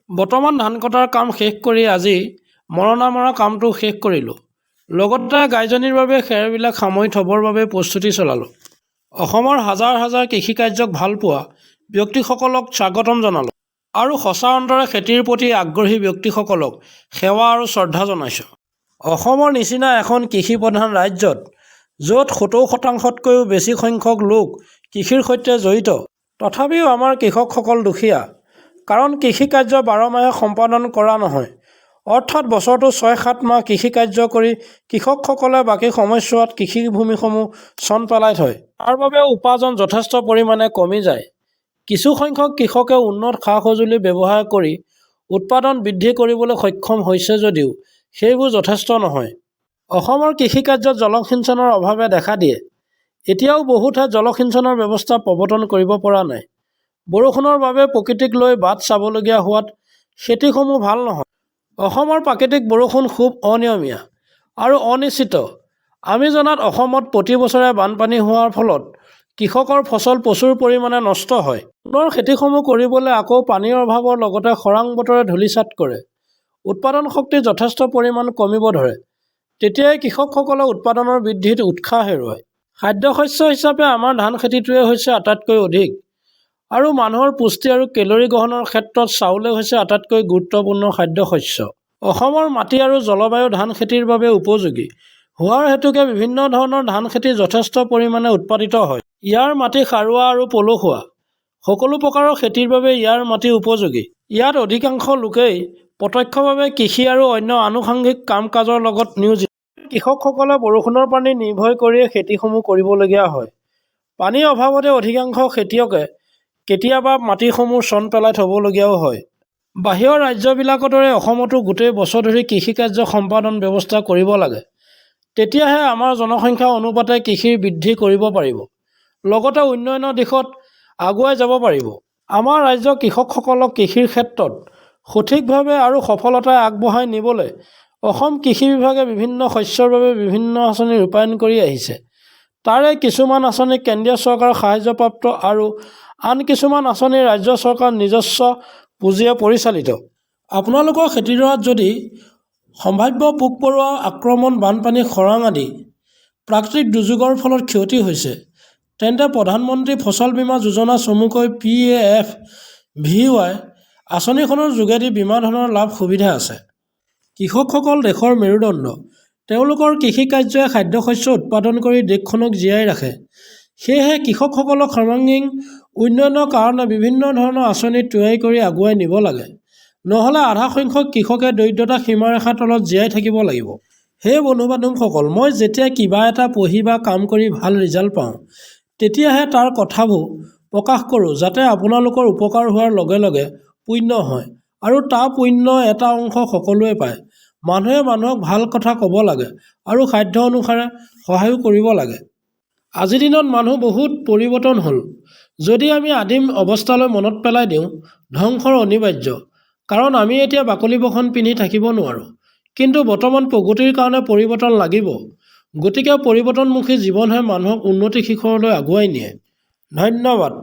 বৰ্তমান ধান কটাৰ কাম শেষ কৰি আজি মৰণা মৰা কামটো শেষ কৰিলোঁ। লগতে গাইজনীৰ বাবে খেৰবিলাক সামৰি থবৰ বাবে প্ৰস্তুতি চলালোঁ। অসমৰ হাজাৰ হাজাৰ কৃষিকাৰ্যক ভালপোৱা ব্যক্তিসকলক স্বাগতম জনালোঁ আৰু সঁচা অন্তৰে খেতিৰ প্ৰতি আগ্ৰহী ব্যক্তিসকলক সেৱা আৰু শ্ৰদ্ধা জনাইছোঁ। অসমৰ নিচিনা এখন কৃষিপ্ৰধান ৰাজ্যত য'ত ৭০%তকৈও বেছি সংখ্যক লোক কৃষিৰ সৈতে জড়িত, তথাপিও আমাৰ কৃষকসকল দুখীয়া। কাৰণ কৃষিকাৰ্য ১২ মাহে সম্পাদন কৰা নহয়, অৰ্থাৎ বছৰটো ৬-৭ মাহ কৃষিকাৰ্য কৰি কৃষকসকলে বাকী সময়ছোৱাত কৃষিভূমিসমূহ চন পেলাই থয়। তাৰ বাবে উপাৰ্জন যথেষ্ট পৰিমাণে কমি যায়। কিছু সংখ্যক কৃষকে উন্নত সা-সঁজুলি ব্যৱহাৰ কৰি উৎপাদন বৃদ্ধি কৰিবলৈ সক্ষম হৈছে যদিও সেইবোৰ যথেষ্ট নহয়। অসমৰ কৃষিকাৰ্যত জলসিঞ্চনৰ অভাৱে দেখা দিয়ে। এতিয়াও বহু ঠাইত জলসিঞ্চনৰ ব্যৱস্থা প্ৰৱৰ্তন কৰিব পৰা নাই। বৰষুণৰ বাবে প্ৰকৃতিক লৈ বাট চাবলগীয়া হোৱাত খেতিসমূহ ভাল নহয়। অসমৰ প্ৰাকৃতিক বৰষুণ খুব অনিয়মীয়া আৰু অনিশ্চিত। আমি জনাত অসমত প্ৰতি বছৰে বানপানী হোৱাৰ ফলত কৃষকৰ ফচল প্ৰচুৰ পৰিমাণে নষ্ট হয়। পুনৰ খেতিসমূহ কৰিবলৈ আকৌ পানীৰ অভাৱৰ লগতে খৰাং বতৰে ধূলিচাত কৰে। উৎপাদন শক্তি যথেষ্ট পৰিমাণ কমিব ধৰে। তেতিয়াই কৃষকসকলে উৎপাদনৰ বৃদ্ধিত উৎসাহ হেৰুৱায়। খাদ্যশস্য হিচাপে আমাৰ ধান খেতিটোৱে হৈছে আটাইতকৈ অধিক আৰু মানুহৰ পুষ্টি আৰু কেলৰি গ্ৰহণৰ ক্ষেত্ৰত চাউলে হৈছে আটাইতকৈ গুৰুত্বপূৰ্ণ খাদ্যশস্য। অসমৰ মাটি আৰু জলবায়ু ধান খেতিৰ বাবে উপযোগী হোৱাৰ হেতুকে বিভিন্ন ধৰণৰ ধান খেতি যথেষ্ট পৰিমাণে উৎপাদিত হয়। ইয়াৰ মাটি সাৰুৱা আৰু পলসুৱা। সকলো প্ৰকাৰৰ খেতিৰ বাবে ইয়াৰ মাটি উপযোগী। ইয়াত অধিকাংশ লোকেই প্ৰত্যক্ষভাৱে কৃষি আৰু অন্য আনুষংগিক কাম-কাজৰ লগত নিয়োজিত। কৃষকসকলে বৰষুণৰ পানী নিৰ্ভৰ কৰিয়ে খেতিসমূহ কৰিবলগীয়া হয়। পানীৰ অভাৱতে অধিকাংশ খেতিয়কে কেতিয়াবা মাটিসমূহ চন পেলাই থবলগীয়াও হয়। বাহিৰৰ ৰাজ্যবিলাকৰ দৰে অসমতো গোটেই বছৰ ধৰি কৃষিকাৰ্য সম্পাদন ব্যৱস্থা কৰিব লাগে। তেতিয়াহে আমাৰ জনসংখ্যা অনুপাতে কৃষিৰ বৃদ্ধি কৰিব পাৰিব, লগতে উন্নয়নৰ দিশত আগুৱাই যাব পাৰিব। আমাৰ ৰাজ্যৰ কৃষকসকলক কৃষিৰ ক্ষেত্ৰত সঠিকভাৱে আৰু সফলতাৰে আগবঢ়াই নিবলৈ অসম কৃষি বিভাগে বিভিন্ন শস্যৰ বাবে বিভিন্ন আঁচনি ৰূপায়ণ কৰি আহিছে। তাৰে কিছুমান আঁচনি কেন্দ্ৰীয় চৰকাৰৰ সাহায্যপ্ৰাপ্ত আৰু আন কিছুমান আঁচনি ৰাজ্য চৰকাৰৰ নিজস্ব পুঁজিৰে পৰিচালিত। আপোনালোকৰ খেতিডৰাত যদি সম্ভাৱ্য পোক-পৰুৱা আক্ৰমণ, বানপানী, খৰাং আদি প্ৰাকৃতিক দুৰ্যোগৰ ফলত ক্ষতি হৈছে, তেন্তে প্ৰধানমন্ত্ৰী ফচল বীমা যোজনা চমুকৈ PAFVY আঁচনিখনৰ যোগেদি বীমা ধনৰ লাভ সুবিধা আছে। কৃষকসকল দেশৰ মেৰুদণ্ড। তেওঁলোকৰ কৃষিকাৰ্যই খাদ্যশস্য উৎপাদন কৰি দেশখনক জীয়াই ৰাখে। সেয়েহে কৃষকসকলক সৰ্বাংগীন উন্নয়নৰ কাৰণে বিভিন্ন ধৰণৰ আঁচনি তৈয়াৰ কৰি আগুৱাই নিব লাগে। নহ'লে আধা সংখ্যক কৃষকে দৰিদ্ৰতা সীমাৰেখাৰ তলত জীয়াই থাকিব লাগিব। হে বন্ধু-বান্ধৱসকল, মই যেতিয়া কিবা এটা পঢ়ি বা কাম কৰি ভাল ৰিজাল্ট পাওঁ, তেতিয়াহে তাৰ কথাবোৰ প্ৰকাশ কৰোঁ যাতে আপোনালোকৰ উপকাৰ হোৱাৰ লগে লগে পুণ্য হয় আৰু তাৰ পুণ্য এটা অংশ সকলোৱে পায়। মানুহে মানুহক ভাল কথা ক'ব লাগে আৰু সাধ্য অনুসাৰে সহায়ো কৰিব লাগে। আজিৰ দিনত মানুহ বহুত পৰিৱৰ্তন হ'ল। যদি আমি আদিম অৱস্থালৈ মনত পেলাই দিওঁ, ধ্বংসৰ অনিবাৰ্য। কাৰণ আমি এতিয়া বাকলি বসন পিন্ধি থাকিব নোৱাৰোঁ। কিন্তু বৰ্তমান প্ৰগতিৰ কাৰণে পৰিৱৰ্তন লাগিব। গতিকে পৰিৱৰ্তনমুখী জীৱনহে মানুহক উন্নতি শিখৰলৈ আগুৱাই নিয়ে। ধন্যবাদ।